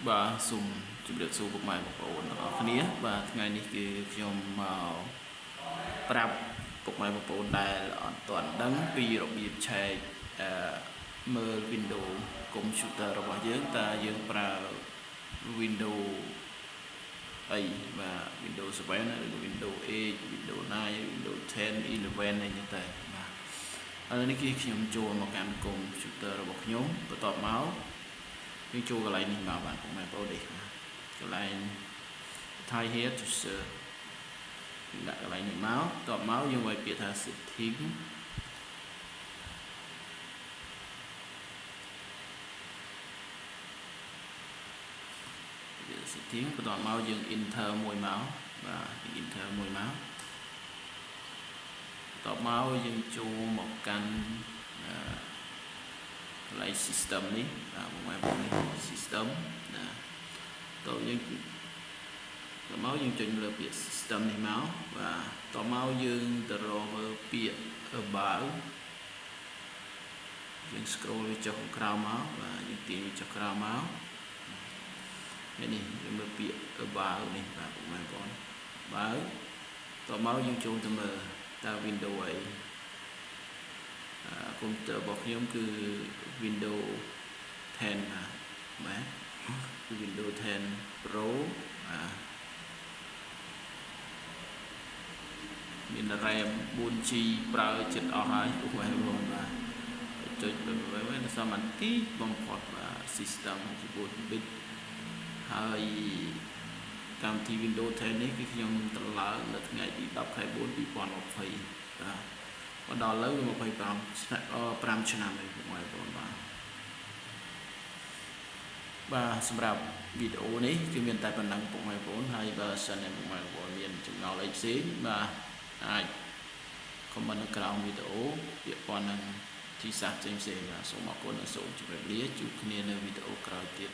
បាទសូមជម្រាបសួរពុកម៉ែបងប្អូនទាំងអស់គ្នាបាទថ្ងៃនេះគឺខ្ញុំមកប្រាប់ពុកម៉ែបងប្អូនដែលអត់ទាន់ដឹងពីរបៀបឆែកមើល Windows Computer របស់យើងតើយើងប្រើ Windows អីបាទ Windows 7 ឬ Windows 8 Windows 9 Windows 10 11អីចឹងទៅបាទឥឡូវនេះគឺខ្ញុំចូលមកកាន់ Computer របស់ខ្ញុំបន្ទាប់មកយើងចូលកន្លែងនេះមកបាទពុកម៉ែបងប្អូននេះកន្លែង Thai here to serve ដាក់កន្លែងនេះមកបន្ទាប់មកយើងវាយពាក្យថា setting setting បន្ទាប់មកយើង enter មួយមកបាទ enter មួយមកបន្ទាប់មកយើងចូលមកកាន់កន្លែង system នេះបាទពុកម៉ែបងប្អូននេះ system ណាតោះយើងមកយើងចុចលើពាក្យ system នេះមកបាទតមកយើងទៅរកមើលពាក្យ about យើង scroll វាចុះក្រោមមកបាទយើងទាញចុះក្រោមមកនេះយើងមើលពាក្យ about នេះបាទពុកម៉ែបងប្អូនបើតមកយើងចូលទៅមើលតើ Windows អីកុំព្យូទ័ររបស់ខ្ញុំគឺ Windows 10បាទគឺ Windows 10 Pro មាន RAM 4G ប្រើចិត្តអស់ហើយពុកម៉ែបងប្អូនបាទចុចទៅវិញសមបន្តិចបំផុតបាទ system 4 bit ហើយកម្មវិធី Windows 10 នេះគឺខ្ញុំត្រឡើងនៅថ្ងៃទី10ខែ4 2020បាទដល់ឥឡូវ25ឆ្នាំហើយពុកម៉ែបងប្អូនបាទសម្រាប់វីដេអូនេះគឺមានតែប៉ុណ្ណឹងពុកម៉ែបងប្អូនហើយបើសិនជាពុកម៉ែបងប្អូនមានចំណុចអីផ្សេងបាទអាច comment នៅក្រោមវីដេអូពាក់ព័ន្ធនឹងទីសាស្ត្រផ្សេងៗបាទសូមអរគុណនិងសូមជម្រាបលាជួបគ្នានៅវីដេអូក្រោយទៀត